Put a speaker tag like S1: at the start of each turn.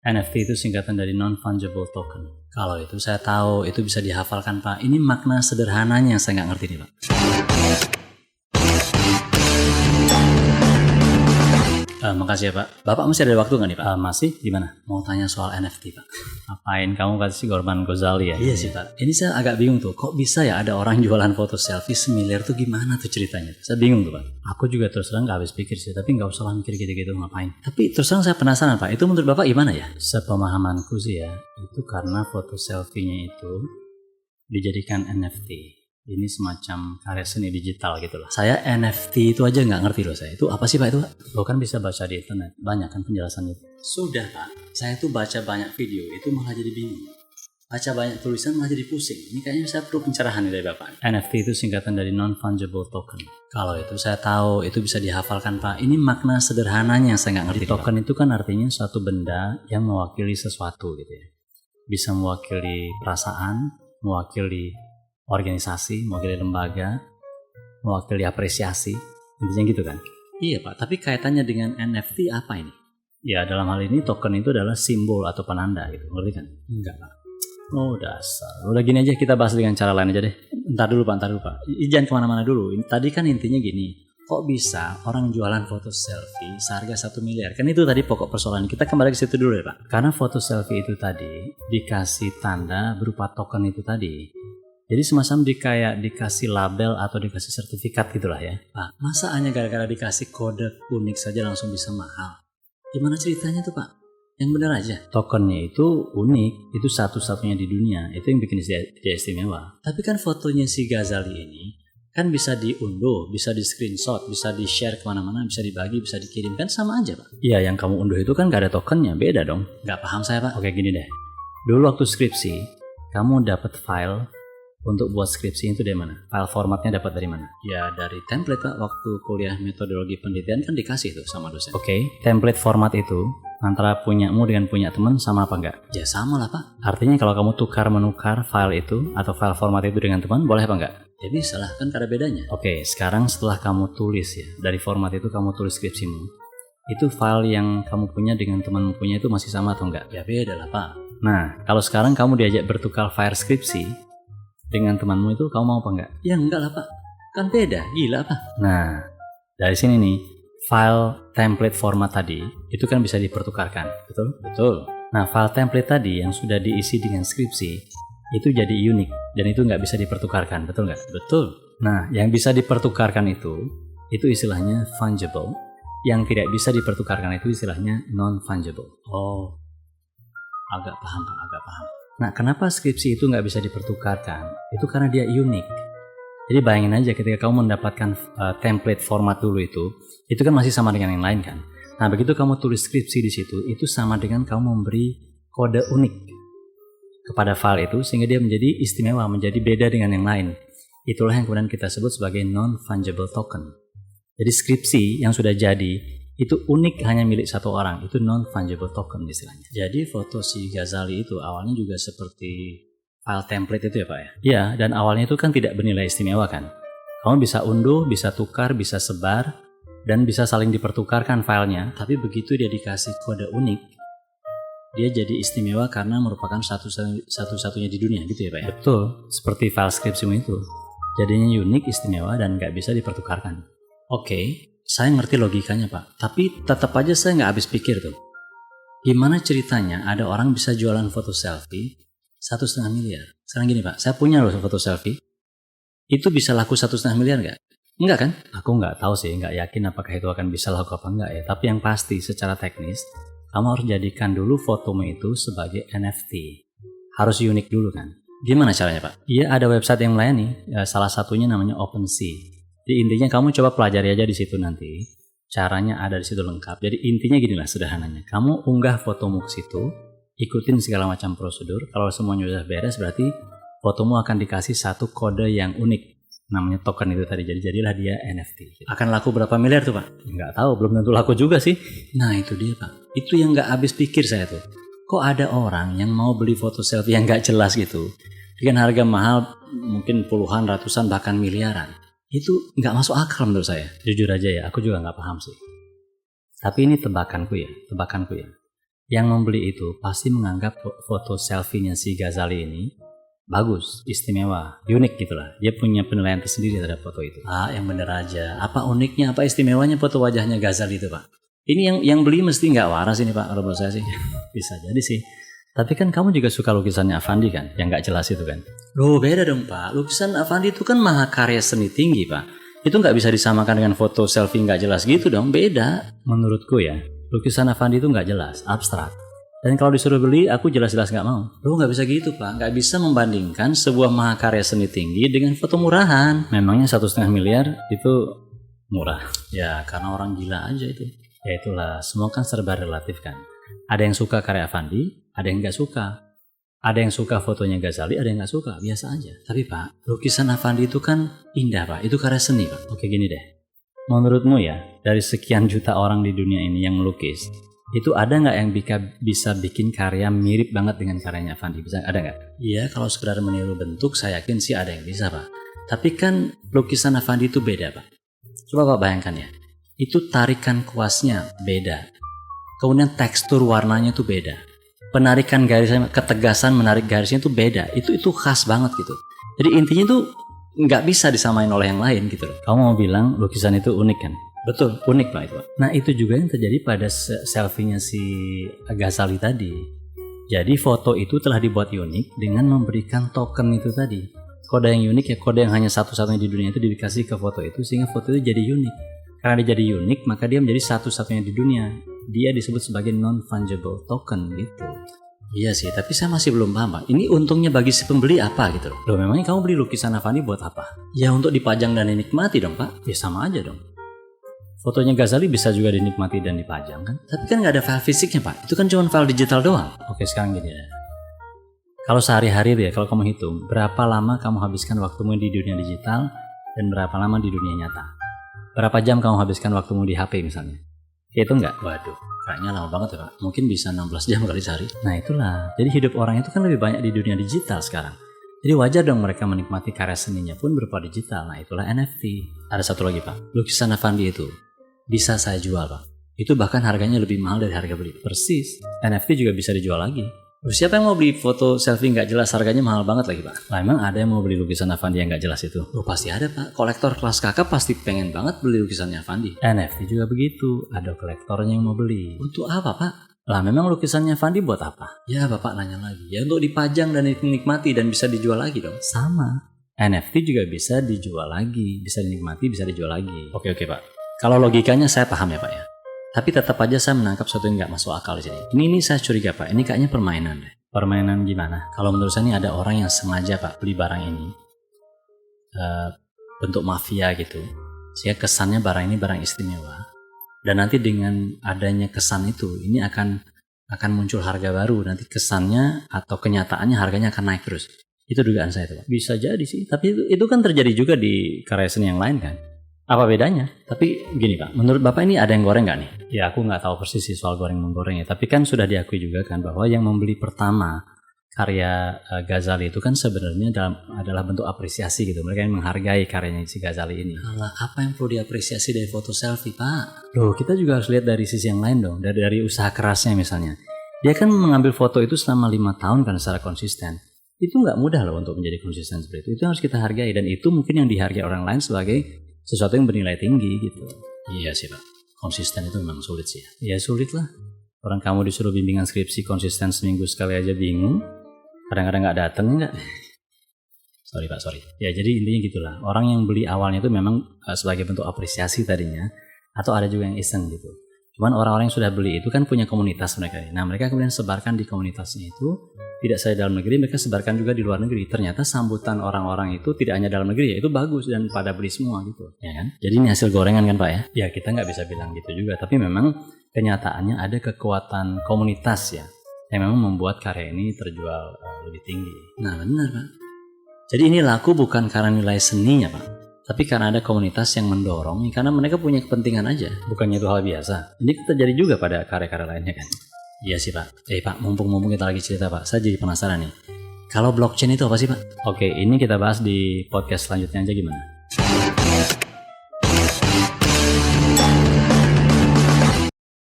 S1: NFT itu singkatan dari non-fungible token. Kalau itu saya tahu, itu bisa dihafalkan Pak. Ini makna sederhananya saya nggak ngerti nih Pak. Makasih ya Pak. Bapak masih ada waktu nggak nih Pak? Masih? Gimana? Mau tanya soal NFT Pak. Ngapain kamu kasih Gorman Gozali ya? Iya sih Pak. Ini saya agak bingung tuh. Kok bisa ya ada orang jualan foto selfie semiliar tuh gimana tuh ceritanya? Saya bingung tuh Pak. Aku juga terus terang nggak habis pikir sih. Tapi nggak usah lah mikir gitu-gitu ngapain. Tapi terus terang saya penasaran Pak. Itu menurut Bapak gimana ya? Sepemahamanku sih ya. Itu karena foto selfie-nya itu dijadikan NFT. Ini semacam karya seni digital gitu lah. Saya NFT itu aja nggak ngerti loh saya. Itu apa sih Pak itu Pak? Lo kan bisa baca di internet. Banyak kan penjelasannya. Sudah Pak. Saya tuh baca banyak video. Itu malah jadi bingung. Baca banyak tulisan malah jadi pusing. Ini kayaknya saya perlu pencerahan dari Bapak. NFT itu singkatan dari non-fungible token. Kalau itu saya tahu. Itu bisa dihafalkan Pak. Ini makna sederhananya saya nggak ngerti. Token itu kan artinya suatu benda yang mewakili sesuatu gitu ya. Bisa mewakili perasaan, mewakili organisasi, mewakili lembaga, mewakili apresiasi, intinya gitu kan? Iya Pak, tapi kaitannya dengan NFT apa ini? Ya dalam hal ini token itu adalah simbol atau penanda gitu, ngerti kan? Enggak Pak. Oh dasar, udah gini aja kita bahas dengan cara lain aja deh. Ntar dulu Pak. Jangan kemana-mana dulu. Tadi kan intinya gini, kok bisa orang jualan foto selfie seharga 1 miliar? Kan itu tadi pokok persoalan. Kita kembali ke situ dulu ya Pak. Karena foto selfie itu tadi dikasih tanda berupa token itu tadi. Jadi semacam dikasih label atau dikasih sertifikat gitulah ya. Pak, masa hanya gara-gara dikasih kode unik saja langsung bisa mahal? Gimana ceritanya tuh Pak? Yang benar aja. Tokennya itu unik, itu satu-satunya di dunia. Itu yang bikin dia istimewa. Tapi kan fotonya si Ghazali ini kan bisa diunduh, bisa di screenshot, bisa di share kemana-mana, bisa dibagi, bisa dikirim. Kan sama aja Pak. Iya, yang kamu unduh itu kan gak ada tokennya, beda dong. Gak paham saya Pak. Oke gini deh. Dulu waktu skripsi, kamu dapat file untuk buat skripsi itu dari mana? File formatnya dapat dari mana? Ya dari template Pak. Waktu kuliah metodologi penelitian kan dikasih tuh sama dosen. Oke, template format itu antara punyamu dengan punya teman sama apa enggak? Ya sama lah Pak. Artinya kalau kamu tukar-menukar file itu atau file format itu dengan teman, boleh apa enggak? Ya bisa lah, kan ada bedanya. Oke, sekarang setelah kamu tulis ya, dari format itu kamu tulis skripsimu, itu file yang kamu punya dengan temanmu punya itu masih sama atau enggak? Ya beda lah Pak. Nah, kalau sekarang kamu diajak bertukar file skripsi dengan temanmu itu, kamu mau apa enggak? Ya enggak lah Pak, kan beda, gila apa? Nah, dari sini nih, file template format tadi, itu kan bisa dipertukarkan, betul? Betul. Nah, file template tadi yang sudah diisi dengan skripsi, itu jadi unik, dan itu nggak bisa dipertukarkan, betul nggak? Betul. Nah, yang bisa dipertukarkan itu istilahnya fungible, yang tidak bisa dipertukarkan itu istilahnya non-fungible. Oh, agak paham Pak, agak paham. Nah, kenapa skripsi itu nggak bisa dipertukarkan? Itu karena dia unik. Jadi bayangin aja ketika kamu mendapatkan template format dulu itu kan masih sama dengan yang lain kan? Nah, begitu kamu tulis skripsi di situ, itu sama dengan kamu memberi kode unik kepada file itu sehingga dia menjadi istimewa, menjadi beda dengan yang lain. Itulah yang kemudian kita sebut sebagai non-fungible token. Jadi skripsi yang sudah jadi itu unik hanya milik satu orang, itu non-fungible token istilahnya. Jadi foto si Ghazali itu awalnya juga seperti file template itu ya Pak ya? Iya, dan awalnya itu kan tidak bernilai istimewa kan. Kamu bisa unduh, bisa tukar, bisa sebar, dan bisa saling dipertukarkan filenya. Tapi begitu dia dikasih kode unik, dia jadi istimewa karena merupakan satu-satunya di dunia gitu ya Pak ya? Betul, seperti file skripsimu itu. Jadinya unik, istimewa, dan nggak bisa dipertukarkan. Oke. Saya ngerti logikanya Pak, tapi tetap aja saya nggak habis pikir tuh. Gimana ceritanya ada orang bisa jualan foto selfie 1,5 miliar? Sekarang gini Pak, saya punya loh foto selfie. Itu bisa laku 1,5 miliar nggak? Enggak kan? Aku nggak tahu sih, nggak yakin apakah itu akan bisa laku apa enggak ya. Tapi yang pasti secara teknis, kamu harus jadikan dulu fotomu itu sebagai NFT. Harus unik dulu kan? Gimana caranya Pak? Iya ada website yang melayani, salah satunya namanya OpenSea. Jadi intinya kamu coba pelajari aja di situ nanti. Caranya ada di situ lengkap. Jadi intinya ginilah sederhananya. Kamu unggah fotomu ke situ, ikutin segala macam prosedur. Kalau semuanya sudah beres berarti fotomu akan dikasih satu kode yang unik. Namanya token itu tadi. Jadi jadilah dia NFT. Akan laku berapa miliar tuh Pak? Nggak tahu, belum tentu laku juga sih. Nah itu dia Pak. Itu yang nggak habis pikir saya tuh. Kok ada orang yang mau beli foto selfie yang nggak jelas gitu dengan harga mahal mungkin puluhan, ratusan, bahkan miliaran. Itu nggak masuk akal menurut saya. Jujur aja ya, aku juga nggak paham sih. Tapi ini tebakanku ya. Yang membeli itu pasti menganggap foto selfie-nya si Ghazali ini bagus, istimewa, unik gitulah. Dia punya penilaian tersendiri terhadap foto itu. Yang bener aja. Apa uniknya, apa istimewanya foto wajahnya Ghazali itu, Pak? Ini yang beli mesti nggak waras ini, Pak, kalau menurut saya sih. Bisa jadi sih. Tapi kan kamu juga suka lukisannya Affandi kan, yang nggak jelas itu kan? Loh, beda dong, Pak. Lukisan Affandi itu kan mahakarya seni tinggi, Pak. Itu nggak bisa disamakan dengan foto selfie nggak jelas gitu dong, beda. Menurutku ya, lukisan Affandi itu nggak jelas, abstrak. Dan kalau disuruh beli, aku jelas-jelas nggak mau. Loh, nggak bisa gitu, Pak. Nggak bisa membandingkan sebuah mahakarya seni tinggi dengan foto murahan. Memangnya 1,5 miliar itu murah? Ya, karena orang gila aja itu. Ya itulah, semua kan serba relatif kan. Ada yang suka karya Affandi, ada yang nggak suka. Ada yang suka fotonya Ghazali, ada yang nggak suka. Biasa aja. Tapi Pak, lukisan Affandi itu kan indah, Pak. Itu karya seni, Pak. Oke, gini deh. Menurutmu ya, dari sekian juta orang di dunia ini yang melukis, itu ada nggak yang bisa bikin karya mirip banget dengan karyanya Affandi? Bisa, ada nggak? Iya, kalau sekedar meniru bentuk, saya yakin sih ada yang bisa, Pak. Tapi kan lukisan Affandi itu beda, Pak. Coba Pak bayangkan ya, itu tarikan kuasnya beda. Kemudian tekstur warnanya itu beda. Penarikan garisnya, ketegasan menarik garisnya itu beda. Itu khas banget gitu. Jadi intinya tuh nggak bisa disamain oleh yang lain gitu loh. Kamu mau bilang lukisan itu unik kan? Betul, unik Pak itu. Nah itu juga yang terjadi pada selfie-nya si Ghazali tadi. Jadi foto itu telah dibuat unik dengan memberikan token itu tadi. Kode yang unik ya, kode yang hanya satu-satunya di dunia itu dikasih ke foto itu sehingga foto itu jadi unik. Karena dia jadi unik maka dia menjadi satu-satunya di dunia. Dia disebut sebagai non-fungible token gitu. Iya sih, tapi saya masih belum paham Pak. Ini untungnya bagi si pembeli apa gitu loh. Loh memangnya kamu beli lukisan Affandi buat apa? Ya untuk dipajang dan dinikmati dong Pak. Ya sama aja dong. Fotonya Ghazali bisa juga dinikmati dan dipajang kan. Tapi kan nggak ada file fisiknya Pak. Itu kan cuma file digital doang. Oke sekarang gini ya. Kalau sehari-hari ya, kalau kamu hitung, berapa lama kamu habiskan waktumu di dunia digital dan berapa lama di dunia nyata? Berapa jam kamu habiskan waktumu di HP misalnya? Ya itu enggak? Waduh, kayaknya lama banget ya Pak. Mungkin bisa 16 jam kali sehari. Nah itulah, jadi hidup orang itu kan lebih banyak di dunia digital sekarang. Jadi wajar dong mereka menikmati karya seninya pun berupa digital. Nah itulah NFT. Ada satu lagi Pak, lukisan Affandi itu bisa saya jual Pak. Itu bahkan harganya lebih mahal dari harga beli. Persis, NFT juga bisa dijual lagi. Siapa yang mau beli foto selfie nggak jelas harganya mahal banget lagi Pak? Lah emang ada yang mau beli lukisan Affandi yang nggak jelas itu? Oh pasti ada Pak. Kolektor kelas kakap pasti pengen banget beli lukisannya Affandi. NFT juga begitu. Ada kolektornya yang mau beli. Untuk apa Pak? Lah memang lukisannya Affandi buat apa? Ya Bapak nanya lagi. Ya untuk dipajang dan dinikmati dan bisa dijual lagi dong. Sama. NFT juga bisa dijual lagi. Bisa dinikmati, bisa dijual lagi. Oke Pak. Kalau logikanya saya paham ya Pak ya. Tapi tetap aja saya menangkap sesuatu yang nggak masuk akal di sini. Ini saya curiga Pak, ini kayaknya permainan deh. Permainan gimana? Kalau menurut saya ini ada orang yang sengaja Pak beli barang ini bentuk mafia gitu. Sehingga kesannya barang ini barang istimewa. Dan nanti dengan adanya kesan itu, ini akan muncul harga baru. Nanti kesannya atau kenyataannya harganya akan naik terus. Itu dugaan saya itu Pak. Bisa jadi sih, tapi itu kan terjadi juga di karya seni yang lain kan. Apa bedanya? Tapi gini Pak, menurut Bapak ini ada yang goreng nggak nih? Ya aku nggak tahu persis sih soal goreng-menggoreng ya, tapi kan sudah diakui juga kan bahwa yang membeli pertama karya Ghazali itu kan sebenarnya adalah bentuk apresiasi gitu. Mereka yang menghargai karyanya si Ghazali ini. Alah, apa yang perlu diapresiasi dari foto selfie Pak? Loh, kita juga harus lihat dari sisi yang lain dong, dari usaha kerasnya misalnya. Dia kan mengambil foto itu selama 5 tahun kan secara konsisten. Itu nggak mudah loh untuk menjadi konsisten seperti itu. Itu harus kita hargai dan itu mungkin yang dihargai orang lain sebagai sesuatu yang bernilai tinggi gitu. Iya sih Pak, konsisten itu memang sulit sih ya. Ya sulit lah. Orang kamu disuruh bimbingan skripsi konsisten seminggu sekali aja bingung. Kadang-kadang gak dateng enggak. Sorry Pak, sorry. Ya jadi intinya gitulah. Orang yang beli awalnya itu memang sebagai bentuk apresiasi tadinya. Atau ada juga yang iseng gitu. Cuman orang-orang yang sudah beli itu kan punya komunitas mereka. Nah mereka kemudian sebarkan di komunitasnya itu. Tidak saja dalam negeri, mereka sebarkan juga di luar negeri. Ternyata sambutan orang-orang itu tidak hanya dalam negeri ya, itu bagus dan pada beli semua gitu, ya kan? Jadi ini hasil gorengan kan Pak ya? Ya kita nggak bisa bilang gitu juga, tapi memang kenyataannya ada kekuatan komunitas ya, yang memang membuat karya ini terjual lebih tinggi. Nah benar Pak. Jadi ini laku bukan karena nilai seninya Pak, tapi karena ada komunitas yang mendorong, karena mereka punya kepentingan aja, bukannya itu hal biasa. Ini terjadi juga pada karya-karya lainnya kan? Iya sih Pak. Pak, mumpung kita lagi cerita Pak, saya jadi penasaran nih. Kalau blockchain itu apa sih Pak? Oke, ini kita bahas di podcast selanjutnya aja gimana?